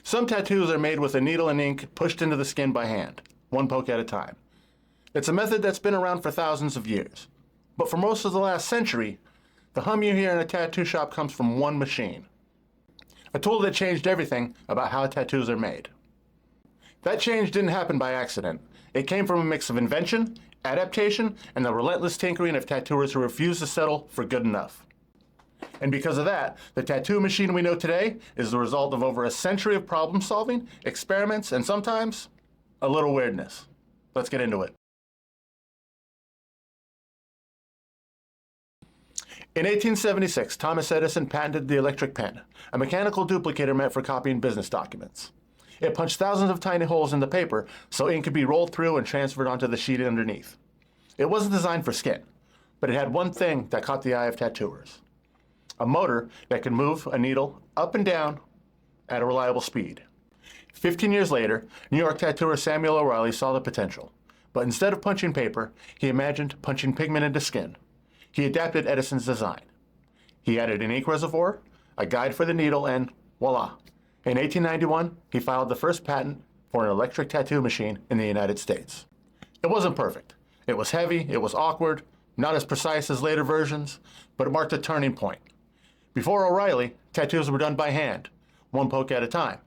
Some tattoos are made with a needle and ink pushed into the skin by hand, one poke at a time. It's a method that's been around for thousands of years. But for most of the last century, the hum you hear in a tattoo shop comes from one machine. A tool that changed everything about how tattoos are made. That change didn't happen by accident. It came from a mix of invention, adaptation, and the relentless tinkering of tattooers who refused to settle for good enough. And because of that, the tattoo machine we know today is the result of over a century of problem solving, experiments, and sometimes a little weirdness. Let's get into it. In 1876, Thomas Edison patented the electric pen, a mechanical duplicator meant for copying business documents. It punched thousands of tiny holes in the paper so ink could be rolled through and transferred onto the sheet underneath. It wasn't designed for skin, but it had one thing that caught the eye of tattooers: a motor that could move a needle up and down at a reliable speed. 15 years later, New York tattooer Samuel O'Reilly saw the potential, but instead of punching paper, he imagined punching pigment into skin. He adapted Edison's design. He added an ink reservoir, a guide for the needle, and voila. In 1891, he filed the first patent for an electric tattoo machine in the United States. It wasn't perfect. It was heavy, it was awkward, not as precise as later versions, but it marked a turning point. Before O'Reilly, tattoos were done by hand, one poke at a time.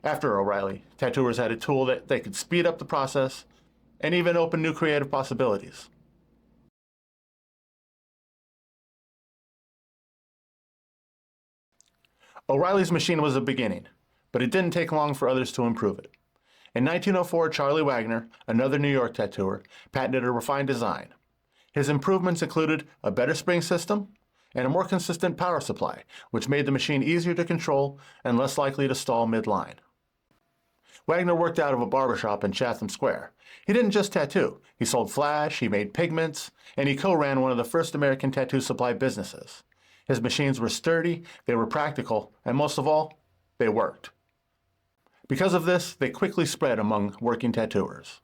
After O'Reilly, tattooers had a tool that they could speed up the process and even open new creative possibilities. O'Reilly's machine was a beginning, but it didn't take long for others to improve it. In 1904, Charlie Wagner, another New York tattooer, patented a refined design. His improvements included a better spring system and a more consistent power supply, which made the machine easier to control and less likely to stall mid-line. Wagner worked out of a barbershop in Chatham Square. He didn't just tattoo. He sold flash, he made pigments, and he co-ran one of the first American tattoo supply businesses. His machines were sturdy, they were practical, and most of all, they worked. Because of this, they quickly spread among working tattooers.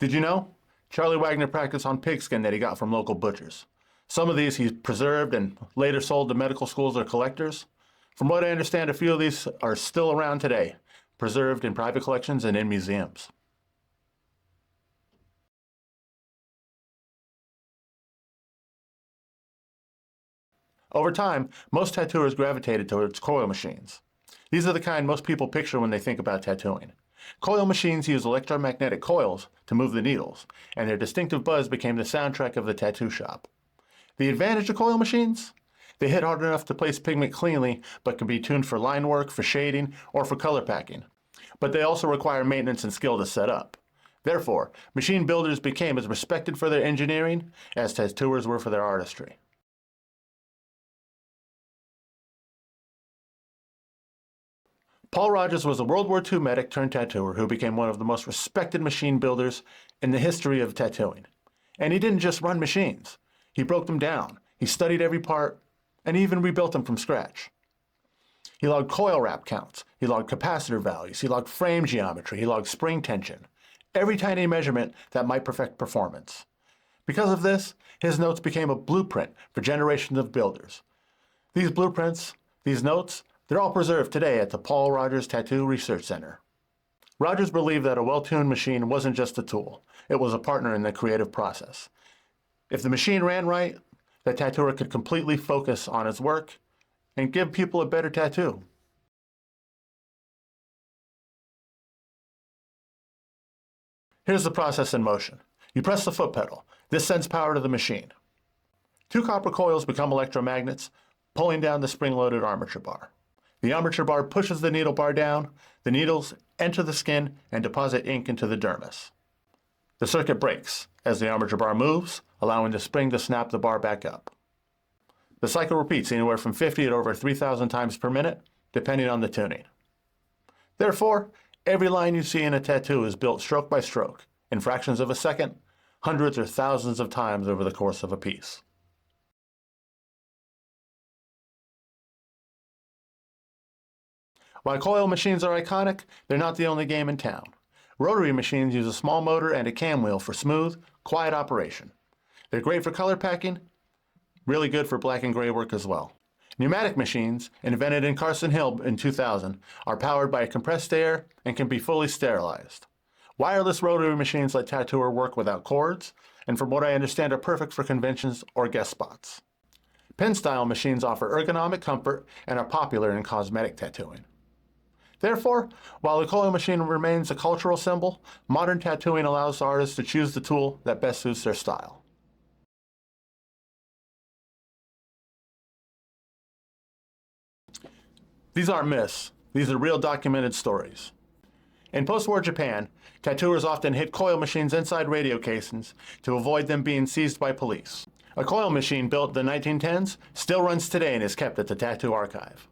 Did you know? Charlie Wagner practiced on pigskin that he got from local butchers. Some of these he preserved and later sold to medical schools or collectors. From what I understand, a few of these are still around today, preserved in private collections and in museums. Over time, most tattooers gravitated towards coil machines. These are the kind most people picture when they think about tattooing. Coil machines use electromagnetic coils to move the needles, and their distinctive buzz became the soundtrack of the tattoo shop. The advantage of coil machines? They hit hard enough to place pigment cleanly, but can be tuned for line work, for shading, or for color packing. But they also require maintenance and skill to set up. Therefore, machine builders became as respected for their engineering as tattooers were for their artistry. Paul Rogers was a World War II medic turned tattooer who became one of the most respected machine builders in the history of tattooing. And he didn't just run machines. He broke them down. He studied every part, and he even rebuilt them from scratch. He logged coil wrap counts. He logged capacitor values. He logged frame geometry. He logged spring tension. Every tiny measurement that might perfect performance. Because of this, his notes became a blueprint for generations of builders. These blueprints, these notes, they're all preserved today at the Paul Rogers Tattoo Research Center. Rogers believed that a well-tuned machine wasn't just a tool. It was a partner in the creative process. If the machine ran right, the tattooer could completely focus on his work and give people a better tattoo. Here's the process in motion. You press the foot pedal. This sends power to the machine. Two copper coils become electromagnets, pulling down the spring-loaded armature bar. The armature bar pushes the needle bar down, the needles enter the skin and deposit ink into the dermis. The circuit breaks as the armature bar moves, allowing the spring to snap the bar back up. The cycle repeats anywhere from 50 to over 3,000 times per minute, depending on the tuning. Therefore, every line you see in a tattoo is built stroke by stroke, in fractions of a second, hundreds or thousands of times over the course of a piece. While coil machines are iconic, they're not the only game in town. Rotary machines use a small motor and a cam wheel for smooth, quiet operation. They're great for color packing, really good for black and gray work as well. Pneumatic machines, invented in Carson Hill in 2000, are powered by compressed air and can be fully sterilized. Wireless rotary machines let tattooer work without cords, and from what I understand are perfect for conventions or guest spots. Pen-style machines offer ergonomic comfort and are popular in cosmetic tattooing. Therefore, while the coil machine remains a cultural symbol, modern tattooing allows artists to choose the tool that best suits their style. These aren't myths. These are real documented stories. In post-war Japan, tattooers often hid coil machines inside radio casings to avoid them being seized by police. A coil machine built in the 1910s still runs today and is kept at the Tattoo Archive.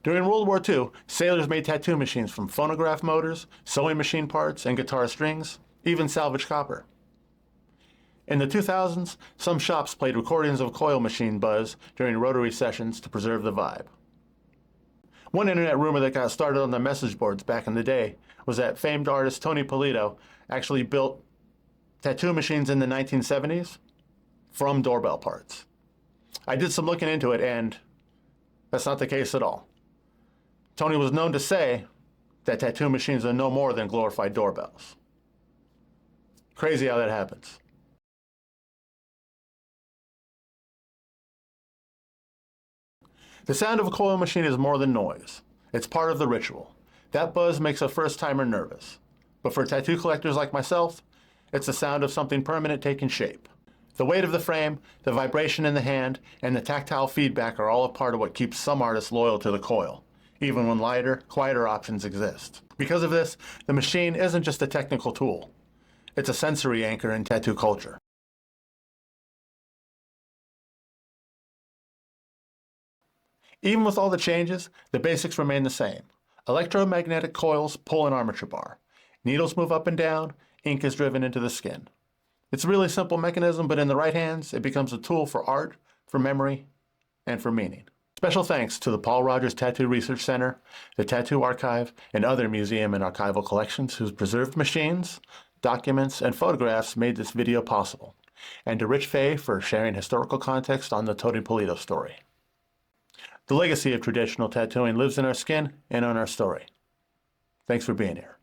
During World War II, sailors made tattoo machines from phonograph motors, sewing machine parts, and guitar strings, even salvaged copper. In the 2000s, some shops played recordings of coil machine buzz during rotary sessions to preserve the vibe. One internet rumor that got started on the message boards back in the day was that famed artist Tony Polito actually built tattoo machines in the 1970s from doorbell parts. I did some looking into it, and that's not the case at all. Tony was known to say that tattoo machines are no more than glorified doorbells. Crazy how that happens. The sound of a coil machine is more than noise. It's part of the ritual. That buzz makes a first-timer nervous. But for tattoo collectors like myself, it's the sound of something permanent taking shape. The weight of the frame, the vibration in the hand, and the tactile feedback are all a part of what keeps some artists loyal to the coil, even when lighter, quieter options exist. Because of this, the machine isn't just a technical tool. It's a sensory anchor in tattoo culture. Even with all the changes, the basics remain the same. Electromagnetic coils pull an armature bar. Needles move up and down, ink is driven into the skin. It's a really simple mechanism, but in the right hands, it becomes a tool for art, for memory, and for meaning. Special thanks to the Paul Rogers Tattoo Research Center, the Tattoo Archive, and other museum and archival collections whose preserved machines, documents, and photographs made this video possible, and to Rich Fay for sharing historical context on the Tony Polito story. The legacy of traditional tattooing lives in our skin and on our story. Thanks for being here.